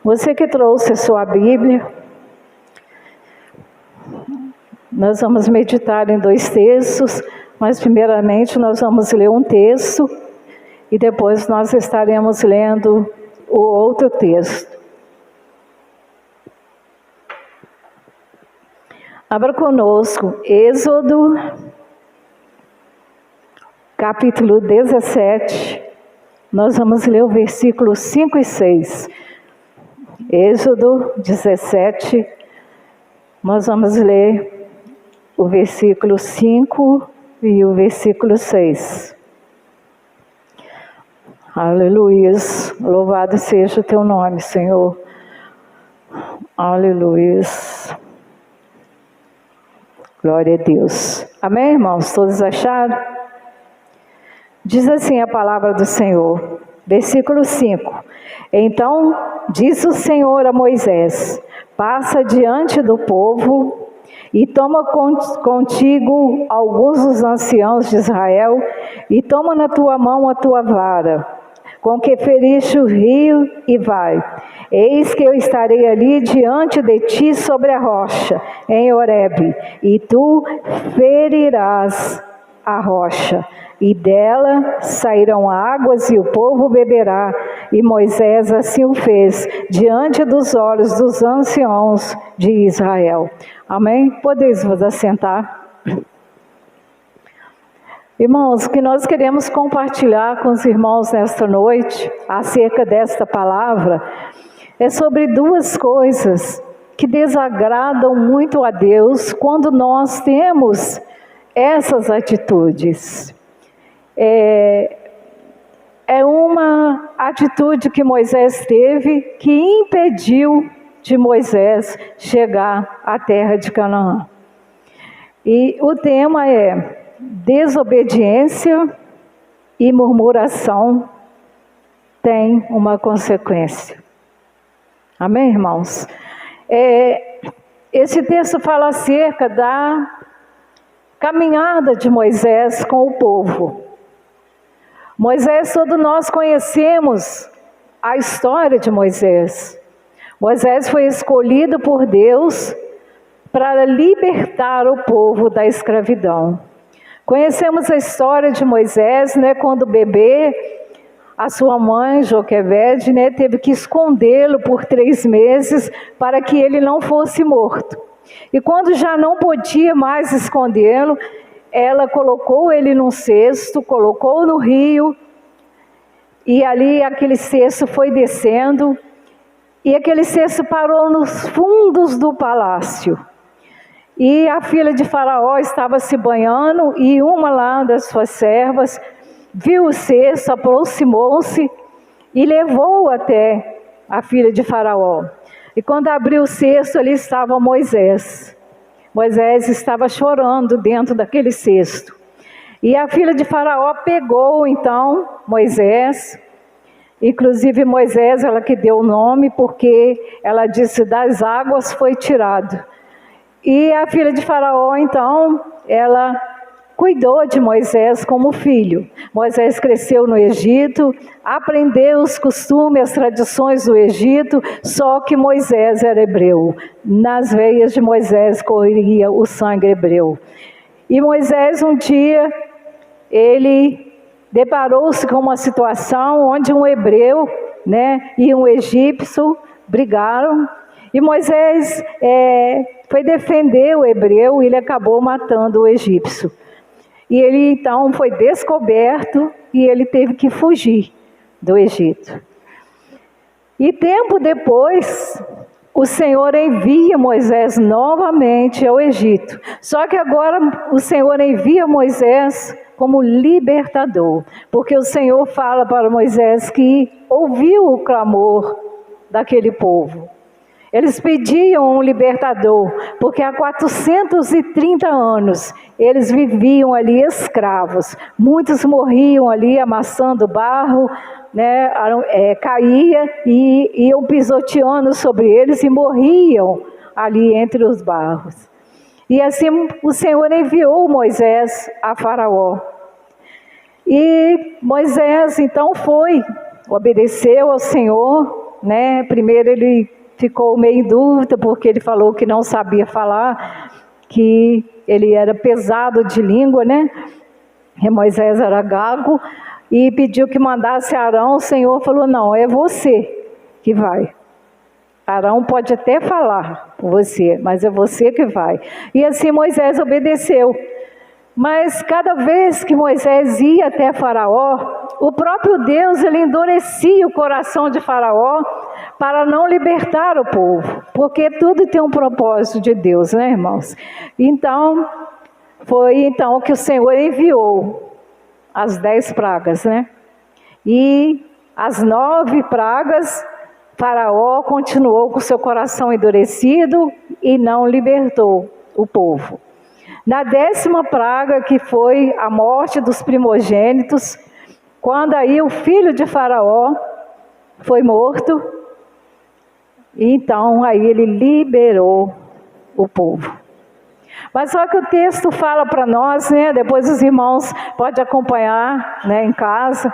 Você que trouxe a sua Bíblia, nós vamos meditar em 2 textos, mas primeiramente nós vamos ler um texto e depois nós estaremos lendo o outro texto. Abra conosco Êxodo, capítulo 17, nós vamos ler o versículo 5 e 6. Êxodo 17, nós vamos ler o versículo 5 e o versículo 6. Aleluia, louvado seja o teu nome, Senhor. Aleluia. Glória a Deus. Amém, irmãos? Todos acharam? Diz assim a palavra do Senhor, versículo 5. Então disse o Senhor a Moisés: passa diante do povo e toma contigo alguns dos anciãos de Israel e toma na tua mão a tua vara, com que feriste o rio, e vai. Eis que eu estarei ali diante de ti sobre a rocha, em Horebe, e tu ferirás a rocha, e dela sairão águas, e o povo beberá. E Moisés assim o fez, diante dos olhos dos anciãos de Israel. Amém? Podeis vos assentar. Irmãos, o que nós queremos compartilhar com os irmãos nesta noite, acerca desta palavra, é sobre 2 coisas que desagradam muito a Deus quando nós temos essas atitudes. É uma atitude que Moisés teve que impediu de Moisés chegar à terra de Canaã. E o tema é: desobediência e murmuração têm uma consequência. Amém, irmãos? Esse texto fala acerca da caminhada de Moisés com o povo. Moisés, todos nós conhecemos a história de Moisés. Moisés foi escolhido por Deus para libertar o povo da escravidão. Conhecemos a história de Moisés, né, quando bebê, a sua mãe, Joquebede, né, teve que escondê-lo por 3 meses para que ele não fosse morto. E quando já não podia mais escondê-lo, ela colocou ele num cesto, colocou no rio, e ali aquele cesto foi descendo, e aquele cesto parou nos fundos do palácio. E a filha de Faraó estava se banhando, e uma lá das suas servas viu o cesto, aproximou-se e levou até a filha de Faraó. E quando abriu o cesto, ali estava Moisés. Moisés estava chorando dentro daquele cesto. E a filha de Faraó pegou então Moisés. Inclusive Moisés, ela que deu o nome, porque ela disse: das águas foi tirado. E a filha de Faraó, então, ela cuidou de Moisés como filho. Moisés cresceu no Egito, aprendeu os costumes, as tradições do Egito, só que Moisés era hebreu. Nas veias de Moisés corria o sangue hebreu. E Moisés, um dia, ele deparou-se com uma situação onde um hebreu, né, e um egípcio brigaram. E Moisés foi defender o hebreu e ele acabou matando o egípcio. E ele então foi descoberto e ele teve que fugir do Egito. E tempo depois, o Senhor envia Moisés novamente ao Egito. Só que agora o Senhor envia Moisés como libertador. Porque o Senhor fala para Moisés que ouviu o clamor daquele povo. Eles pediam um libertador, porque há 430 anos eles viviam ali escravos. Muitos morriam ali amassando barro, né, caía e iam pisoteando sobre eles e morriam ali entre os barros. E assim o Senhor enviou Moisés a Faraó. E Moisés então obedeceu ao Senhor, né? Primeiro ele ficou meio em dúvida, porque ele falou que não sabia falar, que ele era pesado de língua, né? E Moisés era gago, e pediu que mandasse Arão. O Senhor falou: não, é você que vai. Arão pode até falar por você, mas é você que vai. E assim Moisés obedeceu. Mas cada vez que Moisés ia até Faraó, o próprio Deus, ele endurecia o coração de Faraó para não libertar o povo, porque tudo tem um propósito de Deus, né, irmãos? Então, foi então que o Senhor enviou as 10 pragas, né? E as 9 pragas, Faraó continuou com seu coração endurecido e não libertou o povo. Na 10ª praga, que foi a morte dos primogênitos, quando aí o filho de Faraó foi morto, então aí ele liberou o povo. Mas só que o texto fala para nós, né? Depois os irmãos podem acompanhar, né, em casa,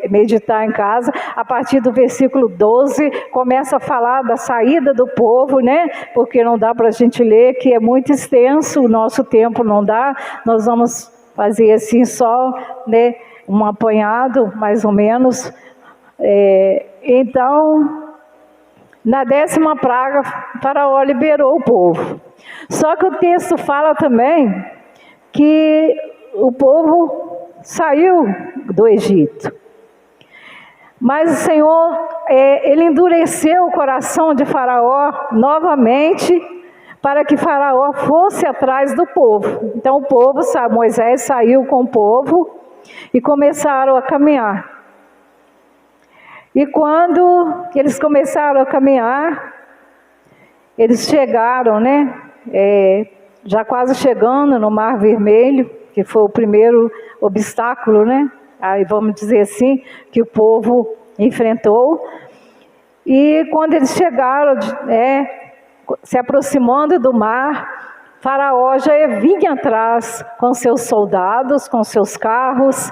meditar em casa. A partir do versículo 12, começa a falar da saída do povo, né? Porque não dá para a gente ler, que é muito extenso, o nosso tempo não dá. Nós vamos fazer assim só, né, um apanhado, mais ou menos. Então, na 10ª praga, Faraó liberou o povo. Só que o texto fala também que o povo saiu do Egito. Mas o Senhor, ele endureceu o coração de Faraó novamente, para que Faraó fosse atrás do povo. Então o povo, Moisés saiu com o povo e começaram a caminhar. E quando eles começaram a caminhar, eles chegaram, né? Já quase chegando no Mar Vermelho, que foi o primeiro obstáculo, né? Aí vamos dizer assim, que o povo enfrentou. E quando eles chegaram, se aproximando do mar, Faraó já vinha atrás com seus soldados, com seus carros,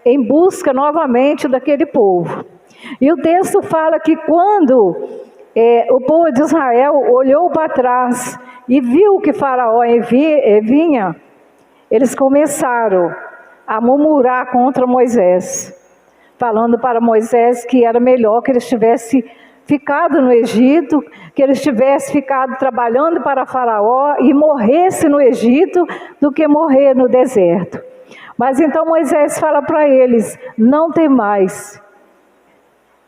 em busca novamente daquele povo. E o texto fala que quando o povo de Israel olhou para trás e viu que Faraó vinha, eles começaram a murmurar contra Moisés, falando para Moisés que era melhor que ele tivesse ficado no Egito, que ele tivesse ficado trabalhando para Faraó e morresse no Egito do que morrer no deserto. Mas então Moisés fala para eles: não tem mais,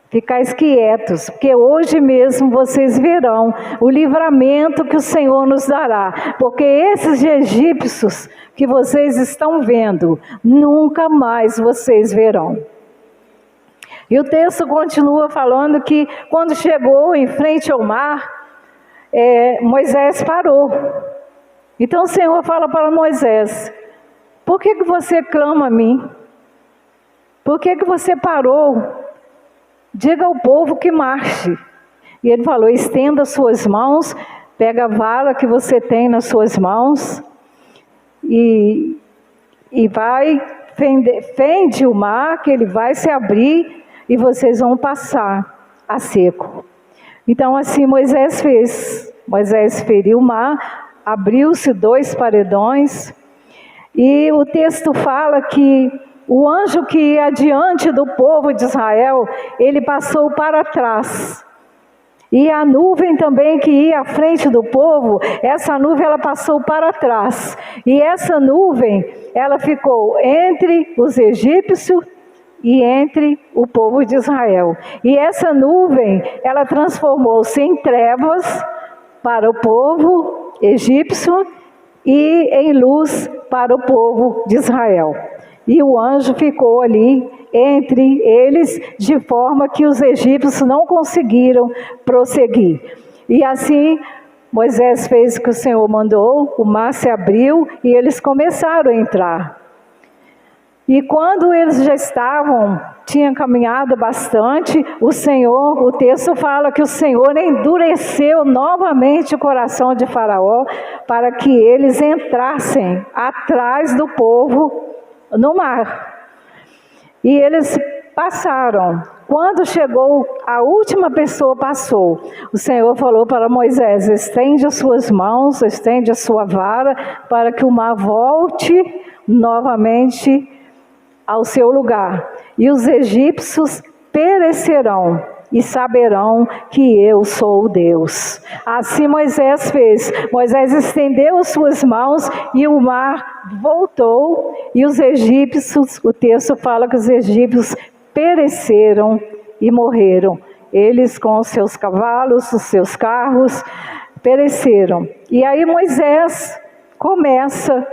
ficais quietos, porque hoje mesmo vocês verão o livramento que o Senhor nos dará, porque esses egípcios que vocês estão vendo, nunca mais vocês verão. E o texto continua falando que quando chegou em frente ao mar, Moisés parou. Então o Senhor fala para Moisés: por que você clama a mim? Por que você parou? Diga ao povo que marche. E ele falou: estenda suas mãos, pega a vara que você tem nas suas mãos e vai, fende o mar, que ele vai se abrir e vocês vão passar a seco. Então assim Moisés fez. Moisés feriu o mar, abriu-se 2 paredões, e o texto fala que o anjo que ia adiante do povo de Israel, ele passou para trás. E a nuvem também que ia à frente do povo, essa nuvem ela passou para trás. E essa nuvem, ela ficou entre os egípcios e entre o povo de Israel. E essa nuvem, ela transformou-se em trevas para o povo egípcio e em luz para o povo de Israel. E o anjo ficou ali entre eles, de forma que os egípcios não conseguiram prosseguir. E assim Moisés fez o que o Senhor mandou, o mar se abriu e eles começaram a entrar. E quando eles já tinham caminhado bastante, o texto fala que o Senhor endureceu novamente o coração de Faraó, para que eles entrassem atrás do povo no mar. E eles passaram Quando chegou, a última pessoa passou. O Senhor falou para Moisés: estende as suas mãos, estende a sua vara, para que o mar volte novamente ao seu lugar. E os egípcios perecerão e saberão que eu sou Deus. Assim Moisés fez. Moisés estendeu as suas mãos e o mar voltou. E os egípcios, o texto fala que os egípcios pereceram e morreram. Eles com os seus cavalos, os seus carros, pereceram. E aí Moisés começa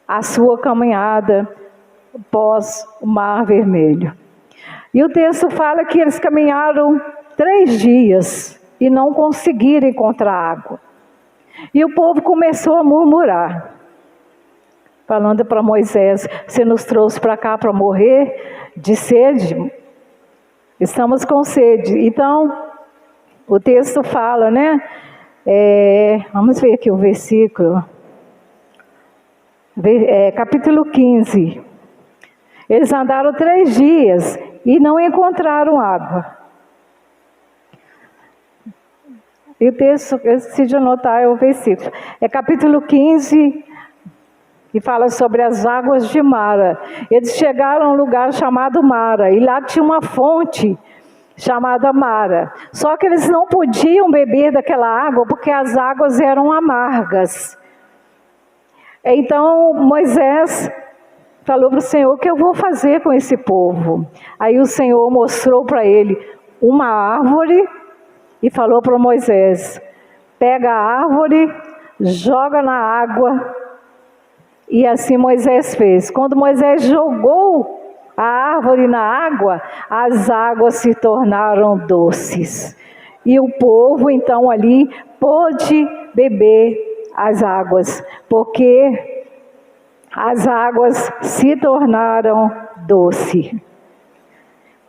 a sua caminhada pós o Mar Vermelho. E o texto fala que eles caminharam 3 dias e não conseguiram encontrar água. E o povo começou a murmurar, falando para Moisés: você nos trouxe para cá para morrer de sede? Estamos com sede. Então, o texto fala, né? Vamos ver aqui o versículo. Capítulo 15. Eles andaram 3 dias e não encontraram água. E o texto, eu esqueci de anotar, é o versículo. É capítulo 15, que fala sobre as águas de Mara. Eles chegaram a um lugar chamado Mara, e lá tinha uma fonte chamada Mara. Só que eles não podiam beber daquela água, porque as águas eram amargas. Então Moisés falou para o Senhor: o que eu vou fazer com esse povo? Aí o Senhor mostrou para ele uma árvore e falou para Moisés: pega a árvore, joga na água. E assim Moisés fez. Quando Moisés jogou a árvore na água, as águas se tornaram doces. E o povo então ali pôde beber as águas, porque as águas se tornaram doces.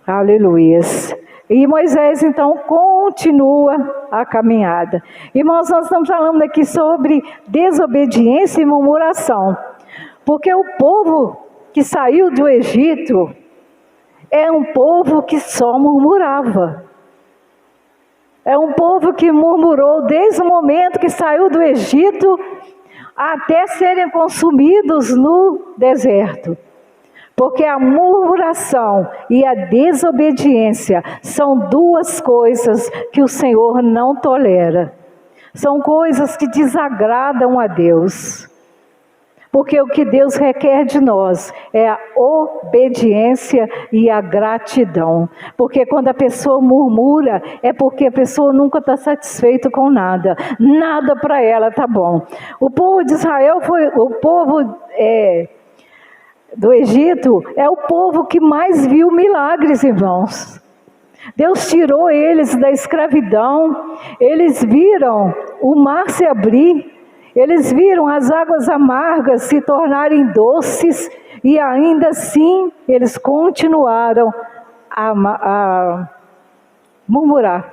Aleluias. E Moisés então continua a caminhada. Irmãos, nós estamos falando aqui sobre desobediência e murmuração. Porque o povo que saiu do Egito é um povo que só murmurava. É um povo que murmurou desde o momento que saiu do Egito até serem consumidos no deserto. Porque a murmuração e a desobediência são 2 coisas que o Senhor não tolera. São coisas que desagradam a Deus. Porque o que Deus requer de nós é a obediência e a gratidão. Porque quando a pessoa murmura, é porque a pessoa nunca está satisfeita com nada. Nada para ela está bom. O povo de Israel foi o povo do Egito, é o povo que mais viu milagres, irmãos. Deus tirou eles da escravidão. Eles viram o mar se abrir. Eles viram as águas amargas se tornarem doces, e ainda assim eles continuaram a murmurar.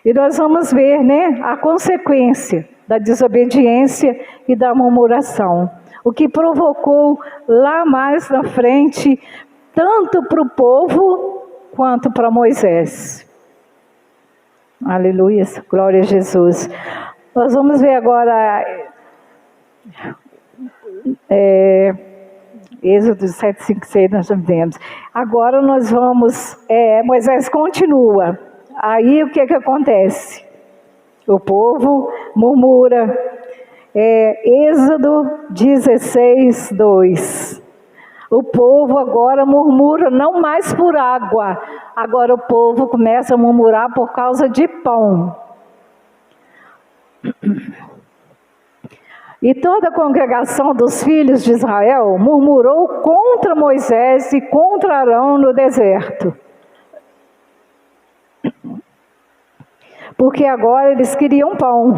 E nós vamos ver, né, a consequência da desobediência e da murmuração. O que provocou lá mais na frente, tanto para o povo quanto para Moisés. Aleluia, glória a Jesus. Nós vamos ver agora Êxodo 7, 5, 6, nós já vemos. Agora nós vamos, Moisés continua. Aí o que acontece? O povo murmura. Êxodo 16, 2. O povo agora murmura não mais por água. Agora o povo começa a murmurar por causa de pão. E toda a congregação dos filhos de Israel murmurou contra Moisés e contra Arão no deserto. Porque agora eles queriam pão.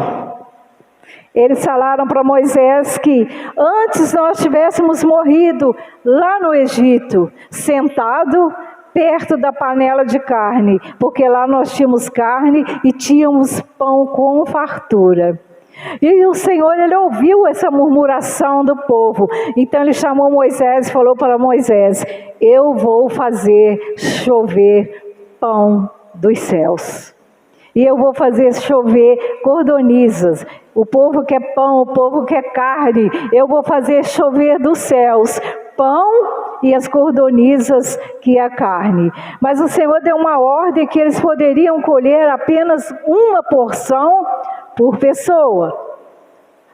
Eles falaram para Moisés que antes nós tivéssemos morrido lá no Egito, sentado perto da panela de carne, porque lá nós tínhamos carne e tínhamos pão com fartura. E o Senhor, ele ouviu essa murmuração do povo. Então ele chamou Moisés e falou para Moisés: eu vou fazer chover pão dos céus. E eu vou fazer chover cordonizas. O povo quer pão, o povo quer carne. Eu vou fazer chover dos céus pão e as cordonizas, que é a carne. Mas o Senhor deu uma ordem que eles poderiam colher apenas uma porção por pessoa.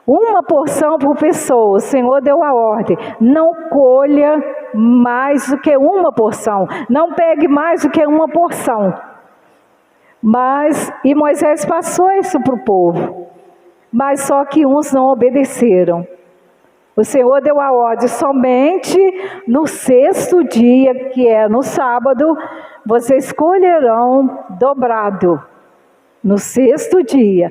Uma porção por pessoa. O Senhor deu a ordem: não colha mais do que uma porção. Não pegue mais do que uma porção. E Moisés passou isso para o povo. Mas só que uns não obedeceram. O Senhor deu a ordem: somente no sexto dia, que é no sábado, vocês colherão dobrado. No sexto dia.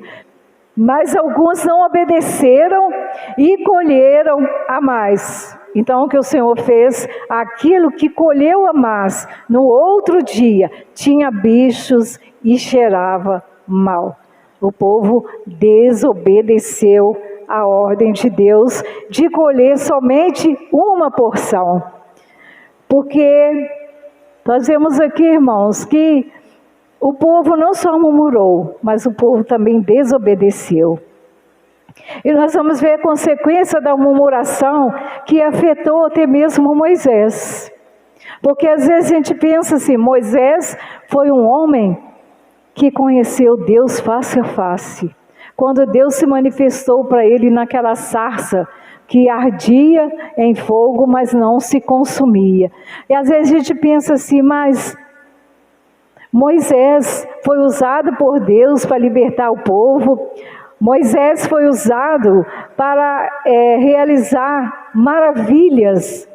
Mas alguns não obedeceram e colheram a mais. Então o que o Senhor fez? Aquilo que colheu a mais, no outro dia, tinha bichos e cheirava mal. O povo desobedeceu a ordem de Deus de colher somente uma porção. Porque nós vemos aqui, irmãos, que o povo não só murmurou, mas o povo também desobedeceu. E nós vamos ver a consequência da murmuração que afetou até mesmo Moisés. Porque às vezes a gente pensa assim: Moisés foi um homem que conheceu Deus face a face. Quando Deus se manifestou para ele naquela sarça que ardia em fogo, mas não se consumia. E às vezes a gente pensa assim: mas Moisés foi usado por Deus para libertar o povo. Moisés foi usado para realizar maravilhas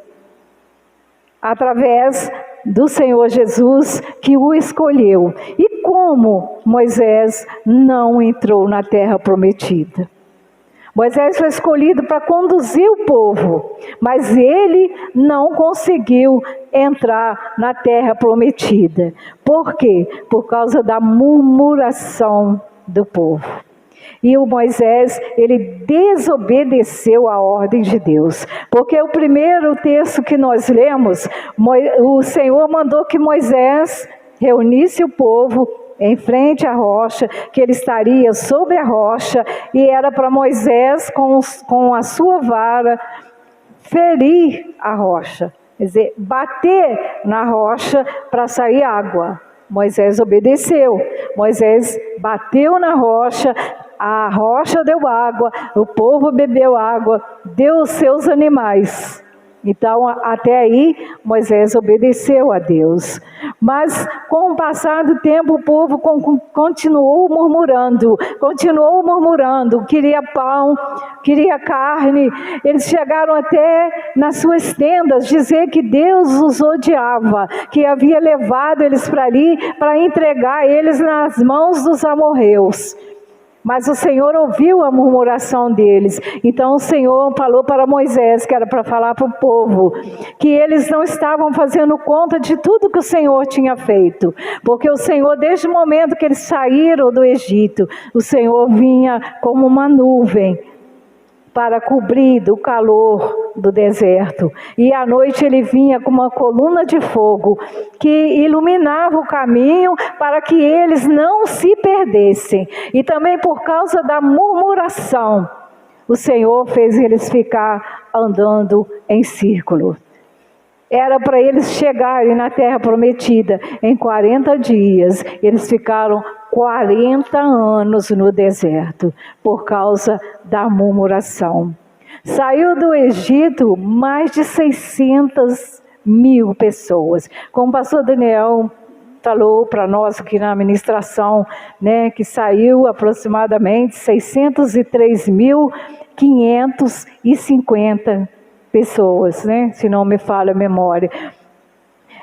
através do Senhor Jesus, que o escolheu. E como Moisés não entrou na terra prometida? Moisés foi escolhido para conduzir o povo, mas ele não conseguiu entrar na terra prometida. Por quê? Por causa da murmuração do povo. E o Moisés, ele desobedeceu a ordem de Deus. Porque o primeiro texto que nós lemos, o Senhor mandou que Moisés reunisse o povo em frente à rocha, que ele estaria sobre a rocha, e era para Moisés, com a sua vara, ferir a rocha. Quer dizer, bater na rocha para sair água. Moisés obedeceu. Moisés bateu na rocha, a rocha deu água, o povo bebeu água, deu os seus animais. Então, até aí, Moisés obedeceu a Deus. Mas, com o passar do tempo, o povo continuou murmurando, queria pão, queria carne. Eles chegaram até nas suas tendas dizer que Deus os odiava, que havia levado eles para ali para entregar eles nas mãos dos amorreus. Mas o Senhor ouviu a murmuração deles. Então o Senhor falou para Moisés, que era para falar para o povo, que eles não estavam fazendo conta de tudo que o Senhor tinha feito. Porque o Senhor, desde o momento que eles saíram do Egito, o Senhor vinha como uma nuvem para cobrir do calor do deserto. E à noite ele vinha com uma coluna de fogo que iluminava o caminho para que eles não se perdessem. E também por causa da murmuração, o Senhor fez eles ficar andando em círculo. Era para eles chegarem na terra prometida em 40 dias. Eles ficaram 40 anos no deserto por causa da murmuração. Saiu do Egito mais de 600 mil pessoas. Como o pastor Daniel falou para nós aqui na administração, né, que saiu aproximadamente 603.550 pessoas, né, se não me falha a memória.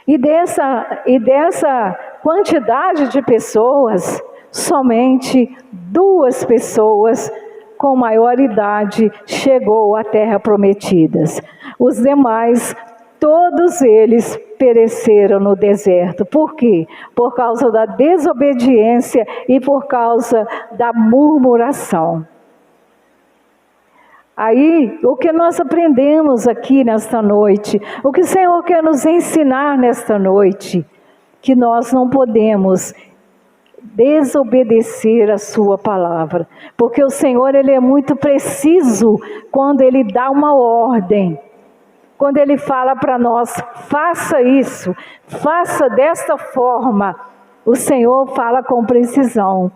E dessa quantidade de pessoas, somente 2 pessoas com maior idade chegou à terra prometida. Os demais, todos eles pereceram no deserto. Por quê? Por causa da desobediência e por causa da murmuração. Aí, o que nós aprendemos aqui nesta noite, o que o Senhor quer nos ensinar nesta noite, que nós não podemos desobedecer a sua palavra, porque o Senhor, Ele é muito preciso quando Ele dá uma ordem, quando Ele fala para nós, faça isso, faça desta forma, o Senhor fala com precisão.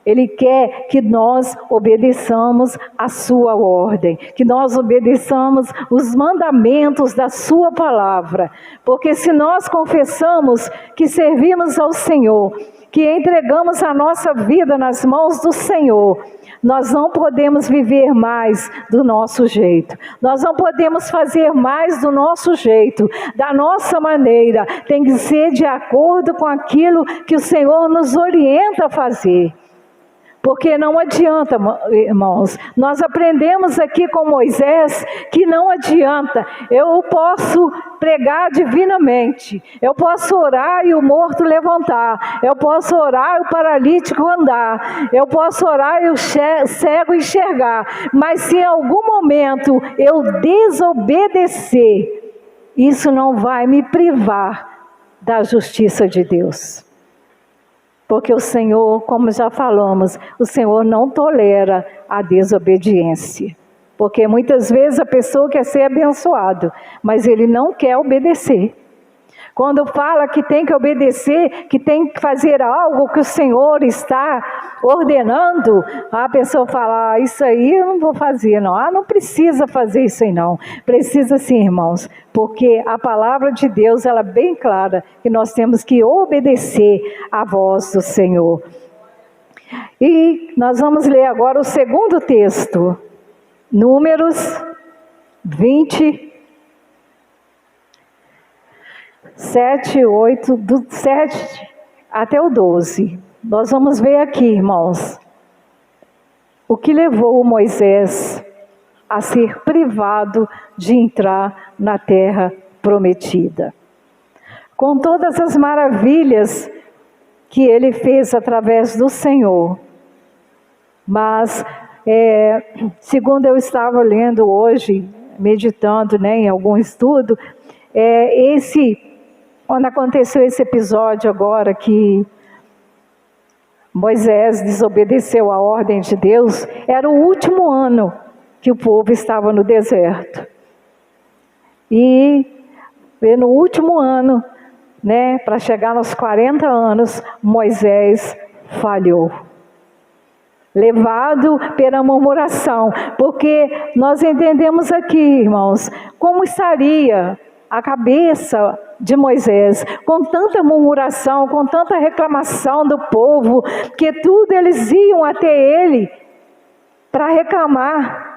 Ele quer que nós obedeçamos a sua ordem, que nós obedeçamos os mandamentos da sua palavra. Porque se nós confessamos que servimos ao Senhor, que entregamos a nossa vida nas mãos do Senhor, nós não podemos viver mais do nosso jeito. Nós não podemos fazer mais do nosso jeito, da nossa maneira. Tem que ser de acordo com aquilo que o Senhor nos orienta a fazer. Porque não adianta, irmãos, nós aprendemos aqui com Moisés que não adianta. Eu posso pregar divinamente, eu posso orar e o morto levantar, eu posso orar e o paralítico andar, eu posso orar e o cego enxergar, mas se em algum momento eu desobedecer, isso não vai me privar da justiça de Deus. Porque o Senhor, como já falamos, o Senhor não tolera a desobediência. Porque muitas vezes a pessoa quer ser abençoada, mas ele não quer obedecer. Quando fala que tem que obedecer, que tem que fazer algo que o Senhor está ordenando, a pessoa fala, isso aí eu não vou fazer não. Não precisa fazer isso aí não. Precisa sim, irmãos, porque a palavra de Deus, ela é bem clara, que nós temos que obedecer à voz do Senhor. E nós vamos ler agora o segundo texto, Números 20, 7, 8, do 7 até o 12. Nós vamos ver aqui, irmãos, o que levou Moisés a ser privado de entrar na terra prometida. Com todas as maravilhas que ele fez através do Senhor. Mas, segundo eu estava lendo hoje, meditando, em algum estudo, quando aconteceu esse episódio agora que Moisés desobedeceu a ordem de Deus, era o último ano que o povo estava no deserto. E no último ano, para chegar nos 40 anos, Moisés falhou. Levado pela murmuração, porque nós entendemos aqui, irmãos, como estaria a cabeça de Moisés, com tanta murmuração, com tanta reclamação do povo, que tudo eles iam até ele para reclamar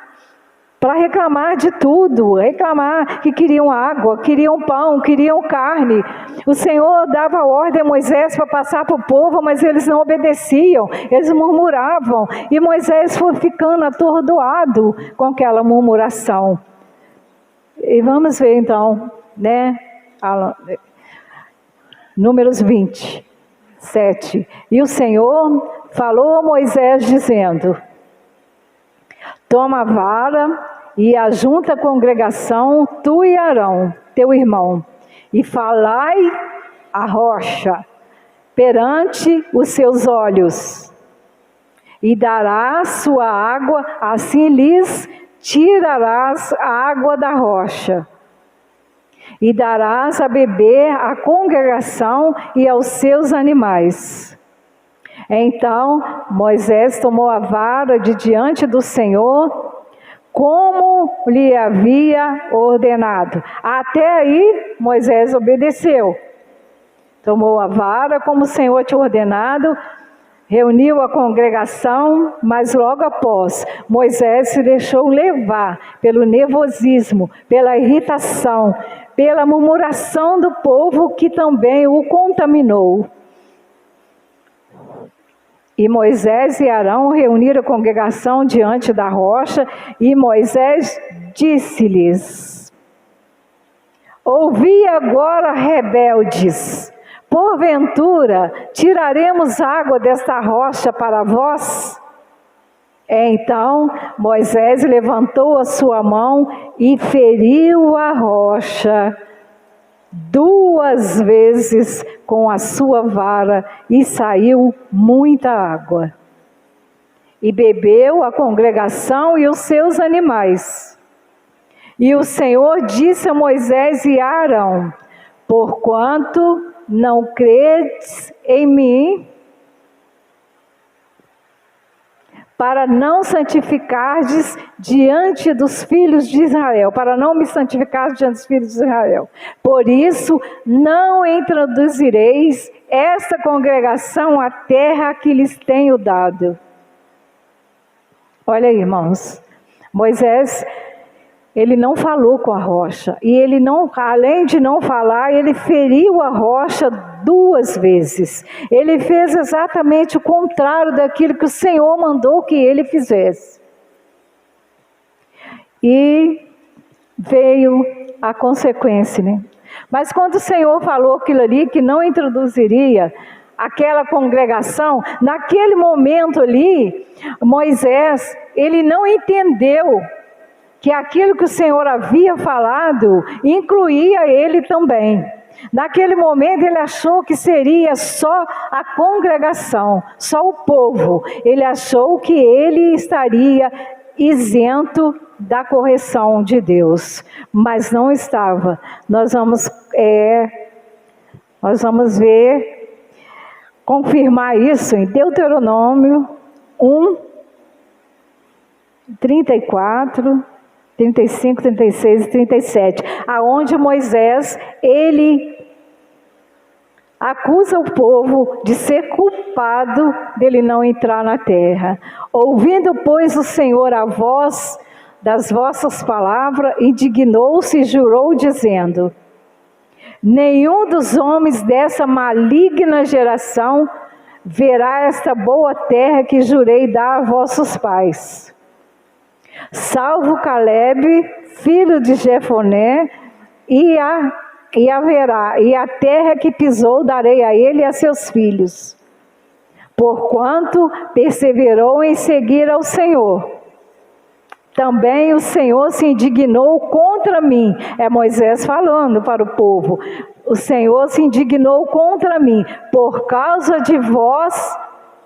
de tudo, reclamar que queriam água, queriam pão, queriam carne. O Senhor dava ordem a Moisés para passar para o povo, mas eles não obedeciam, eles murmuravam, e Moisés foi ficando atordoado com aquela murmuração. E vamos ver então, Números 20, 7. E o Senhor falou a Moisés dizendo: toma a vara e ajunta a congregação, tu e Arão, teu irmão, e falai a rocha perante os seus olhos, e darás sua água, assim lhes tirarás a água da rocha, e darás a beber à congregação e aos seus animais. Então Moisés tomou a vara de diante do Senhor, como lhe havia ordenado. Até aí Moisés obedeceu. Tomou a vara como o Senhor tinha ordenado, reuniu a congregação, mas logo após, Moisés se deixou levar pelo nervosismo, pela irritação, pela murmuração do povo que também o contaminou. E Moisés e Arão reuniram a congregação diante da rocha, e Moisés disse-lhes: ouvi agora, rebeldes, porventura tiraremos água desta rocha para vós? Então Moisés levantou a sua mão e feriu a rocha 2 vezes com a sua vara, e saiu muita água. E bebeu a congregação e os seus animais. E o Senhor disse a Moisés e a Arão: porquanto não credes em mim, para não santificardes diante dos filhos de Israel, para não me santificar diante dos filhos de Israel. Por isso, não introduzireis esta congregação à terra que lhes tenho dado. Olha aí, irmãos, Moisés, ele não falou com a rocha, e ele não, além de não falar, ele feriu a rocha 2 vezes. Ele fez exatamente o contrário daquilo que o Senhor mandou que ele fizesse. E veio a consequência, né? Mas quando o Senhor falou aquilo ali, que não introduziria aquela congregação, naquele momento ali, Moisés, ele não entendeu que aquilo que o Senhor havia falado incluía ele também. Naquele momento ele achou que seria só a congregação, só o povo. Ele achou que ele estaria isento da correção de Deus, mas não estava. Nós vamos ver, confirmar isso em Deuteronômio 1, 34, 35, 36 e 37, aonde Moisés, ele acusa o povo de ser culpado dele não entrar na terra. Ouvindo, pois, o Senhor a voz das vossas palavras, indignou-se e jurou, dizendo: nenhum dos homens dessa maligna geração verá esta boa terra que jurei dar a vossos pais, salvo Caleb, filho de Jefoné, e a terra que pisou darei a ele e a seus filhos, porquanto perseverou em seguir ao Senhor. Também o Senhor se indignou contra mim. É Moisés falando para o povo. O Senhor se indignou contra mim por causa de vós,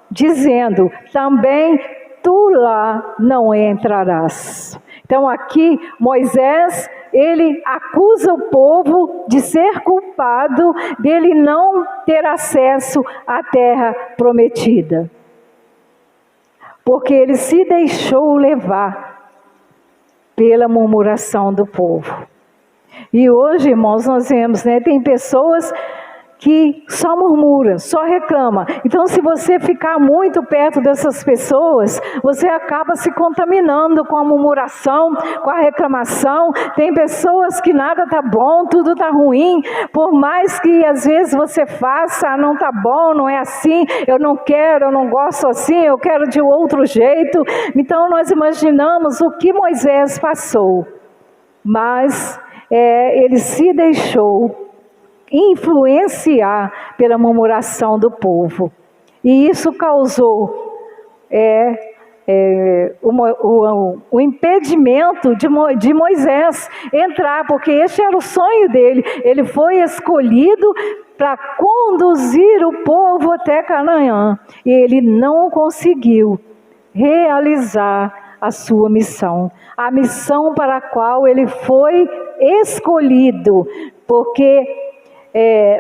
dizendo: também tu lá não entrarás. Então aqui Moisés, ele acusa o povo de ser culpado dele não ter acesso à terra prometida, porque ele se deixou levar pela murmuração do povo. E hoje, irmãos, nós vemos, né, tem pessoas que só murmura, só reclama. Então, se você ficar muito perto dessas pessoas, você acaba se contaminando com a murmuração, com a reclamação. Tem pessoas que nada está bom, tudo está ruim, por mais que às vezes você faça, não está bom, não é assim, eu não quero, eu não gosto assim, eu quero de outro jeito. Então, nós imaginamos o que Moisés passou, mas ele se deixou influenciar pela murmuração do povo, e isso causou o impedimento de Moisés entrar, porque esse era o sonho dele. Ele foi escolhido para conduzir o povo até Canaã, e ele não conseguiu realizar a sua missão, a missão para a qual ele foi escolhido, porque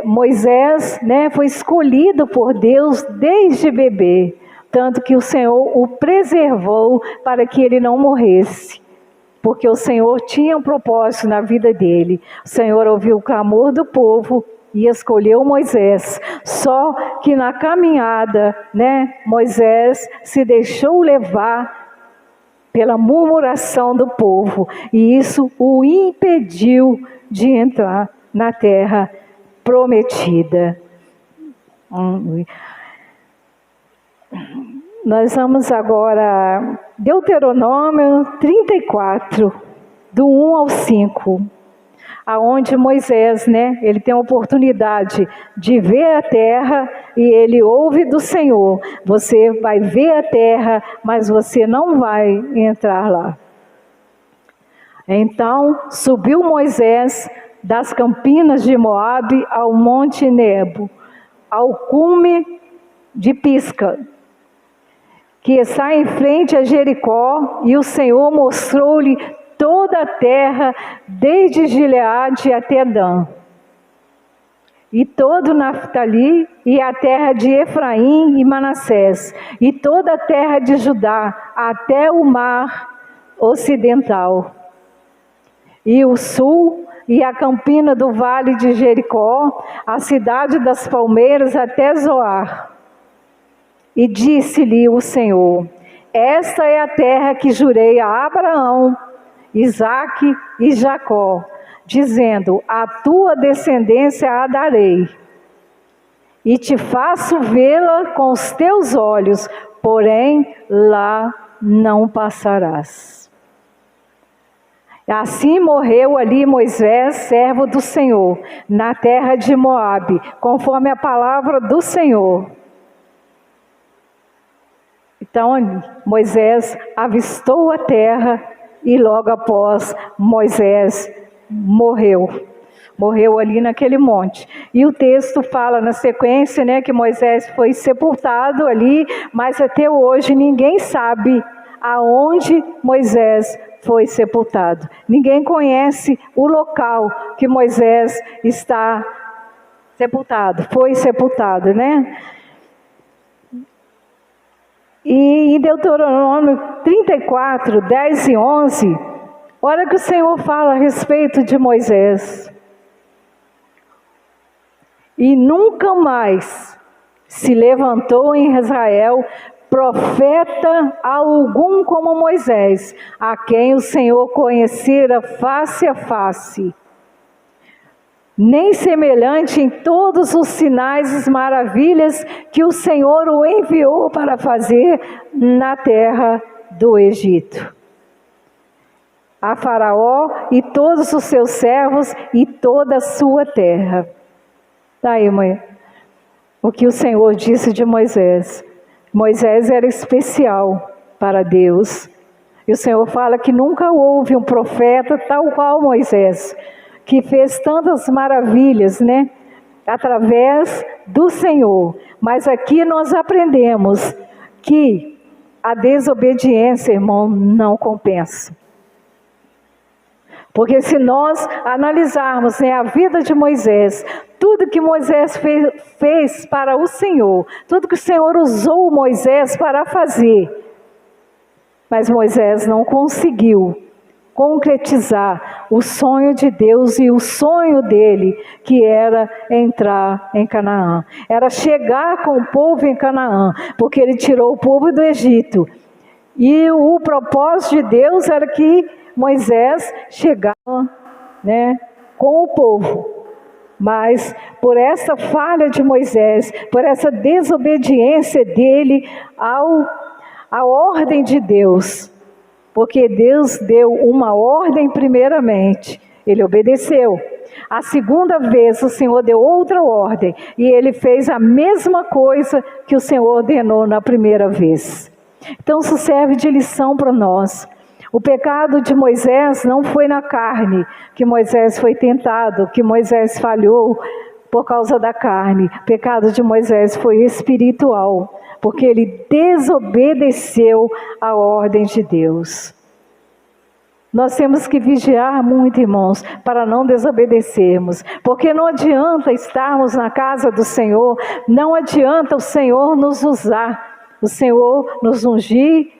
Moisés, né, foi escolhido por Deus desde bebê, tanto que o Senhor o preservou para que ele não morresse, porque o Senhor tinha um propósito na vida dele. O Senhor ouviu o clamor do povo e escolheu Moisés. Só que na caminhada, né, Moisés se deixou levar pela murmuração do povo, e isso o impediu de entrar na terra prometida. Nós vamos agora, Deuteronômio 34, do 1 ao 5. aonde Moisés, ele tem a oportunidade de ver a terra e ele ouve do Senhor: você vai ver a terra, mas você não vai entrar lá. Então subiu Moisés das campinas de Moabe ao monte Nebo, ao cume de Pisga, que está em frente a Jericó, e o Senhor mostrou-lhe toda a terra, desde Gileade até Dan, e todo Naftali, e a terra de Efraim e Manassés, e toda a terra de Judá, até o mar ocidental, e o sul, e a campina do vale de Jericó, a cidade das palmeiras até Zoar. E disse-lhe o Senhor: esta é a terra que jurei a Abraão, Isaque e Jacó, dizendo: a tua descendência a darei, e te faço vê-la com os teus olhos, porém lá não passarás. Assim morreu ali Moisés, servo do Senhor, na terra de Moabe, conforme a palavra do Senhor. Então Moisés avistou a terra e logo após Moisés morreu ali naquele monte. E o texto fala na sequência, que Moisés foi sepultado ali, mas até hoje ninguém sabe aonde Moisés foi sepultado. Ninguém conhece o local que Moisés está sepultado, foi sepultado, E em Deuteronômio 34, 10 e 11, olha que o Senhor fala a respeito de Moisés. E nunca mais se levantou em Israel profeta algum como Moisés, a quem o Senhor conhecera face a face, nem semelhante em todos os sinais e maravilhas que o Senhor o enviou para fazer na terra do Egito, a Faraó e todos os seus servos e toda a sua terra. Daí, mãe, o que o Senhor disse de Moisés. Moisés era especial para Deus. E o Senhor fala que nunca houve um profeta tal qual Moisés, que fez tantas maravilhas, através do Senhor. Mas aqui nós aprendemos que a desobediência, irmão, não compensa. Porque se nós analisarmos a vida de Moisés, tudo que Moisés fez para o Senhor, tudo que o Senhor usou Moisés para fazer, mas Moisés não conseguiu concretizar o sonho de Deus e o sonho dele, que era entrar em Canaã. Era chegar com o povo em Canaã, porque ele tirou o povo do Egito. E o propósito de Deus era que Moisés chegava, com o povo. Mas por essa falha de Moisés, por essa desobediência dele à ordem de Deus, porque Deus deu uma ordem primeiramente, ele obedeceu. A segunda vez o Senhor deu outra ordem, e ele fez a mesma coisa que o Senhor ordenou na primeira vez. Então isso serve de lição para nós. O pecado de Moisés não foi na carne, que Moisés foi tentado, que Moisés falhou por causa da carne. O pecado de Moisés foi espiritual, porque ele desobedeceu a ordem de Deus. Nós temos que vigiar muito, irmãos, para não desobedecermos, porque não adianta estarmos na casa do Senhor, não adianta o Senhor nos usar, o Senhor nos ungir,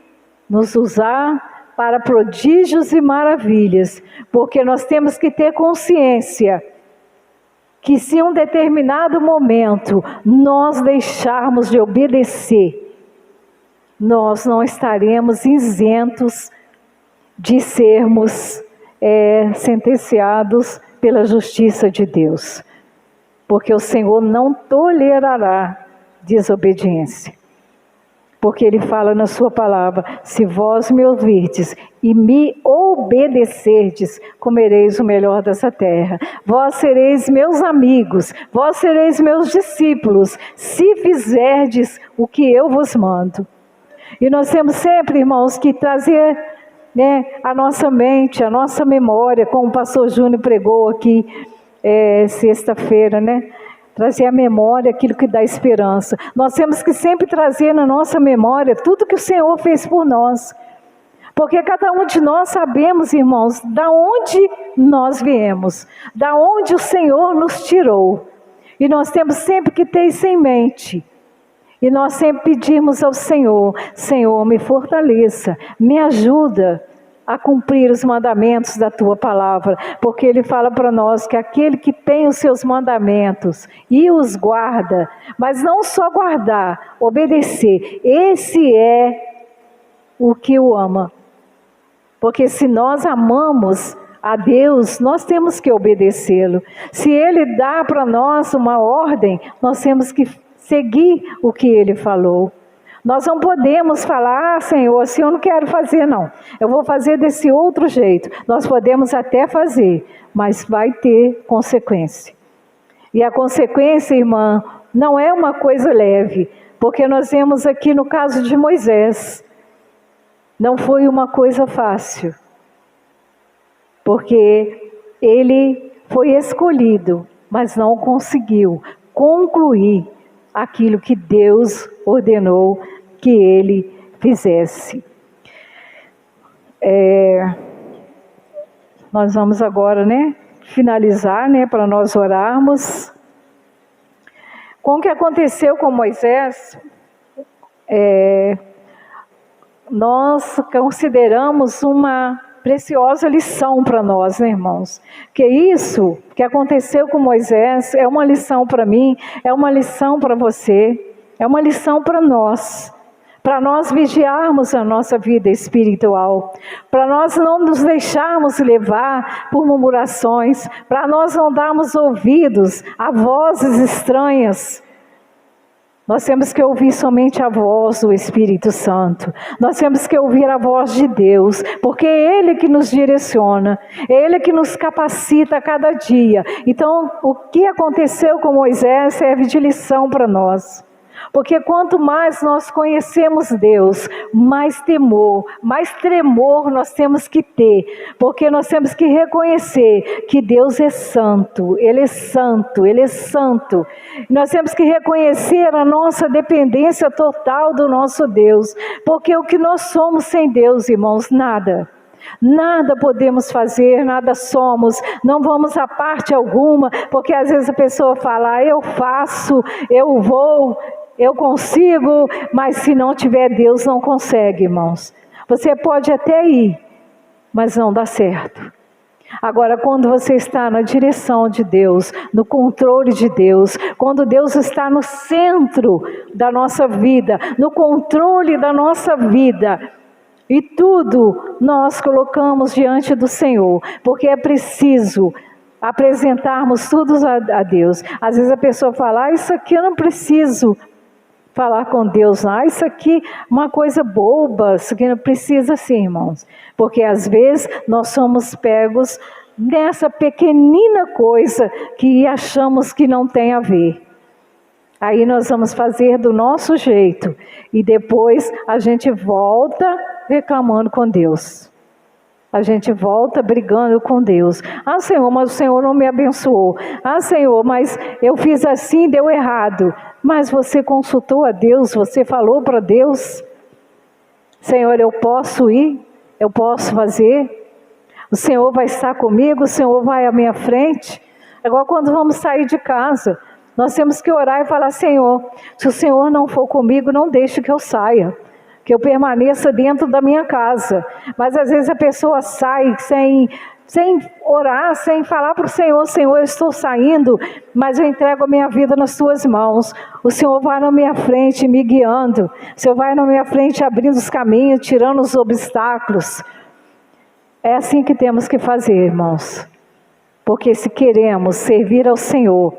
nos usar para prodígios e maravilhas, porque nós temos que ter consciência que se em um determinado momento nós deixarmos de obedecer, nós não estaremos isentos de sermos sentenciados pela justiça de Deus, porque o Senhor não tolerará desobediência. Porque Ele fala na sua palavra: se vós me ouvirdes e me obedecerdes, comereis o melhor dessa terra. Vós sereis meus amigos, vós sereis meus discípulos, se fizerdes o que eu vos mando. E nós temos sempre, irmãos, que trazer, né, a nossa mente, a nossa memória, como o pastor Júnior pregou aqui sexta-feira, né? Trazer à memória aquilo que dá esperança. Nós temos que sempre trazer na nossa memória tudo que o Senhor fez por nós. Porque cada um de nós sabemos, irmãos, da onde nós viemos, da onde o Senhor nos tirou. E nós temos sempre que ter isso em mente. E nós sempre pedimos ao Senhor: Senhor, me fortaleça, me ajuda a cumprir os mandamentos da Tua palavra, porque Ele fala para nós que aquele que tem os Seus mandamentos e os guarda, mas não só guardar, obedecer, esse é o que o ama. Porque se nós amamos a Deus, nós temos que obedecê-lo. Se Ele dá para nós uma ordem, nós temos que seguir o que Ele falou. Nós não podemos falar: Senhor, assim eu não quero fazer não, eu vou fazer desse outro jeito. Nós podemos até fazer, mas vai ter consequência. E a consequência, irmã, não é uma coisa leve, porque nós vemos aqui no caso de Moisés, não foi uma coisa fácil, porque ele foi escolhido, mas não conseguiu concluir aquilo que Deus ordenou que ele fizesse. Nós vamos agora, né, finalizar, né, para nós orarmos. Com o que aconteceu com Moisés, nós consideramos uma preciosa lição para nós, né, irmãos? Que isso que aconteceu com Moisés é uma lição para mim, é uma lição para você, é uma lição para nós vigiarmos a nossa vida espiritual, para nós não nos deixarmos levar por murmurações, para nós não darmos ouvidos a vozes estranhas. Nós temos que ouvir somente a voz do Espírito Santo. Nós temos que ouvir a voz de Deus, porque é Ele que nos direciona, é Ele que nos capacita a cada dia. Então, o que aconteceu com Moisés serve de lição para nós. Porque quanto mais nós conhecemos Deus, mais temor, mais tremor nós temos que ter. Porque nós temos que reconhecer que Deus é santo, Ele é santo, Ele é santo. Nós temos que reconhecer a nossa dependência total do nosso Deus. Porque o que nós somos sem Deus, irmãos, nada. Nada podemos fazer, nada somos, não vamos a parte alguma. Porque às vezes a pessoa fala: eu faço, eu vou, eu consigo, mas se não tiver Deus não consegue, irmãos. Você pode até ir, mas não dá certo. Agora, quando você está na direção de Deus, no controle de Deus, quando Deus está no centro da nossa vida, no controle da nossa vida, e tudo nós colocamos diante do Senhor, porque é preciso apresentarmos tudo a Deus. Às vezes a pessoa fala: isso aqui eu não preciso falar com Deus, não. Isso aqui é uma coisa boba, isso aqui não precisa sim, irmãos. Porque às vezes nós somos pegos nessa pequenina coisa que achamos que não tem a ver. Aí nós vamos fazer do nosso jeito e depois a gente volta reclamando com Deus. A gente volta brigando com Deus. Ah, Senhor, mas o Senhor não me abençoou. Ah, Senhor, mas eu fiz assim, deu errado. Mas você consultou a Deus, você falou para Deus: Senhor, eu posso ir, eu posso fazer. O Senhor vai estar comigo, o Senhor vai à minha frente. Agora, quando vamos sair de casa, nós temos que orar e falar: Senhor, se o Senhor não for comigo, não deixe que eu saia, que eu permaneça dentro da minha casa. Mas às vezes a pessoa sai sem orar, sem falar para o Senhor: Senhor, eu estou saindo, mas eu entrego a minha vida nas tuas mãos. O Senhor vai na minha frente me guiando, o Senhor vai na minha frente abrindo os caminhos, tirando os obstáculos. É assim que temos que fazer, irmãos. Porque se queremos servir ao Senhor,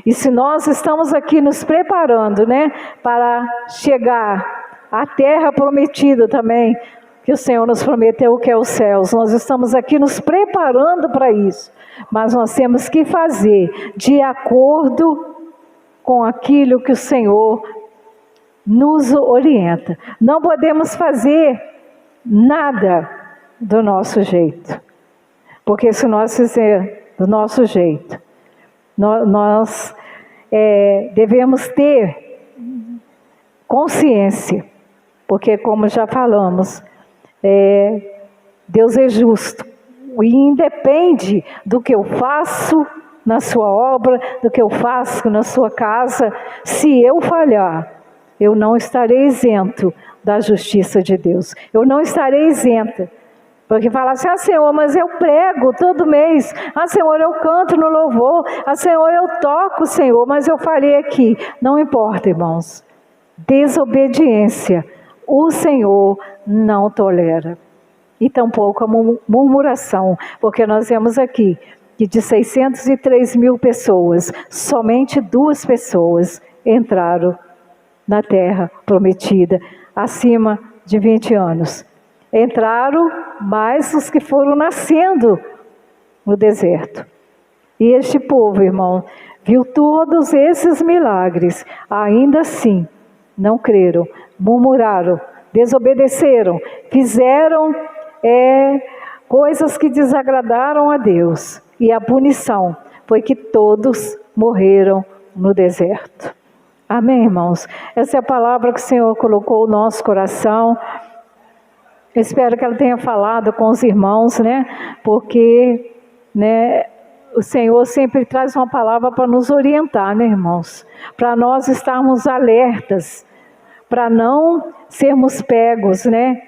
e se nós estamos aqui nos preparando, né, para chegar a terra prometida também, que o Senhor nos prometeu, que é os céus. Nós estamos aqui nos preparando para isso, mas nós temos que fazer de acordo com aquilo que o Senhor nos orienta. Não podemos fazer nada do nosso jeito, porque se nós fizermos do nosso jeito, nós devemos ter consciência, porque como já falamos, Deus é justo e independe do que eu faço na sua obra, do que eu faço na sua casa. Se eu falhar, eu não estarei isento da justiça de Deus. Eu não estarei isenta. Porque fala assim, Senhor, mas eu prego todo mês. Senhor, eu canto no louvor. Senhor, eu toco, Senhor, mas eu falhei aqui. Não importa, irmãos. Desobediência, o Senhor não tolera. E tampouco a murmuração. Porque nós vemos aqui que de 603 mil pessoas, somente 2 pessoas entraram na terra prometida, acima de 20 anos. Entraram mais os que foram nascendo no deserto. E este povo, irmão, viu todos esses milagres, ainda assim não creram, murmuraram, desobedeceram, fizeram coisas que desagradaram a Deus. E a punição foi que todos morreram no deserto. Amém, irmãos? Essa é a palavra que o Senhor colocou no nosso coração. Eu espero que ela tenha falado com os irmãos, né? Porque, né, o Senhor sempre traz uma palavra para nos orientar, né, irmãos? Para nós estarmos alertas, para não sermos pegos, né,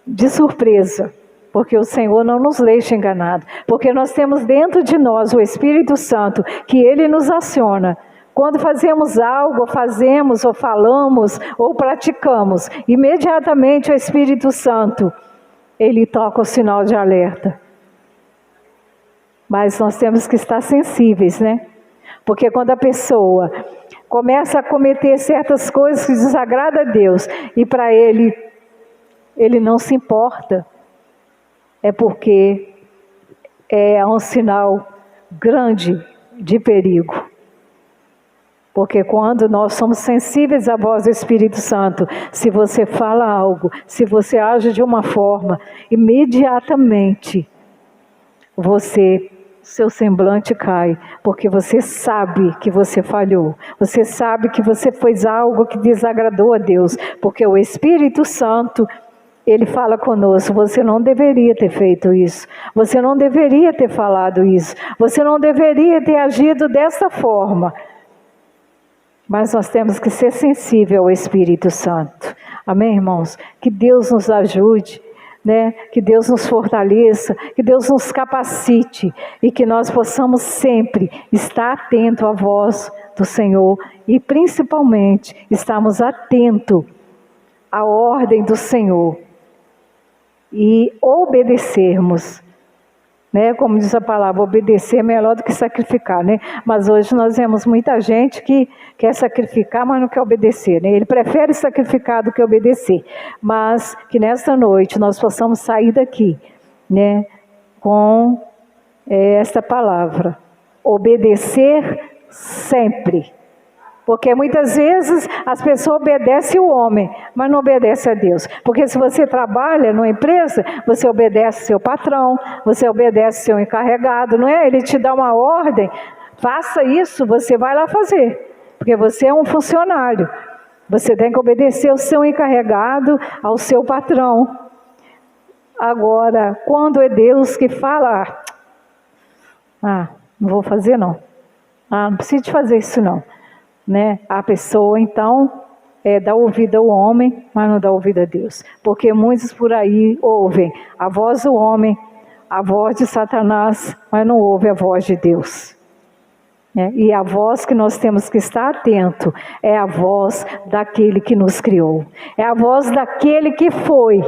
de surpresa. Porque o Senhor não nos deixa enganados. Porque nós temos dentro de nós o Espírito Santo, que Ele nos aciona. Quando fazemos algo, fazemos, ou falamos, ou praticamos, imediatamente o Espírito Santo, ele toca o sinal de alerta. Mas nós temos que estar sensíveis, né? Porque quando a pessoa começa a cometer certas coisas que desagradam a Deus, e para ele não se importa, é porque é um sinal grande de perigo. Porque quando nós somos sensíveis à voz do Espírito Santo, se você fala algo, se você age de uma forma, imediatamente seu semblante cai, porque você sabe que você falhou, você sabe que você fez algo que desagradou a Deus, porque o Espírito Santo, ele fala conosco, você não deveria ter feito isso, você não deveria ter falado isso, você não deveria ter agido dessa forma. Mas nós temos que ser sensíveis ao Espírito Santo. Amém, irmãos? Que Deus nos ajude, né? Que Deus nos fortaleça, que Deus nos capacite e que nós possamos sempre estar atentos à voz do Senhor e principalmente estarmos atentos à ordem do Senhor e obedecermos. Né? Como diz a palavra, obedecer é melhor do que sacrificar, né? Mas hoje nós vemos muita gente que quer sacrificar, mas não quer obedecer, né? Ele prefere sacrificar do que obedecer. Mas que nesta noite nós possamos sair daqui, né? Com esta palavra, obedecer sempre. Porque muitas vezes as pessoas obedecem o homem, mas não obedecem a Deus. Porque se você trabalha numa empresa, você obedece seu patrão, você obedece seu encarregado, não é? Ele te dá uma ordem, faça isso, você vai lá fazer. Porque você é um funcionário. Você tem que obedecer ao seu encarregado, ao seu patrão. Agora, quando é Deus que fala, não vou fazer não. Não preciso de fazer isso não. Né? A pessoa então dá ouvido ao homem, mas não dá ouvido a Deus, porque muitos por aí ouvem a voz do homem, a voz de Satanás, mas não ouvem a voz de Deus, né? E a voz que nós temos que estar atento é a voz daquele que nos criou, é a voz daquele que foi,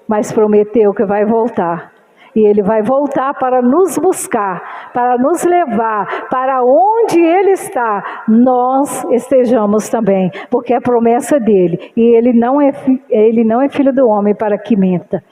mas prometeu que vai voltar. E Ele vai voltar para nos buscar, para nos levar para onde Ele está, nós estejamos também, porque é promessa dEle, e Ele não é filho do homem para que minta.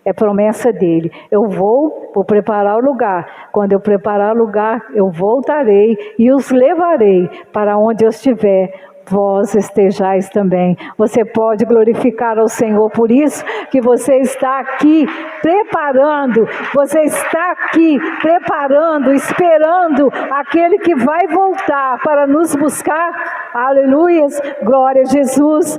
É promessa dEle. Eu vou preparar o lugar. Quando eu preparar o lugar, eu voltarei e os levarei para onde eu estiver. Vós estejais também. Você pode glorificar ao Senhor por isso que você está aqui preparando. Você está aqui preparando, esperando aquele que vai voltar para nos buscar. Aleluias. Glória a Jesus.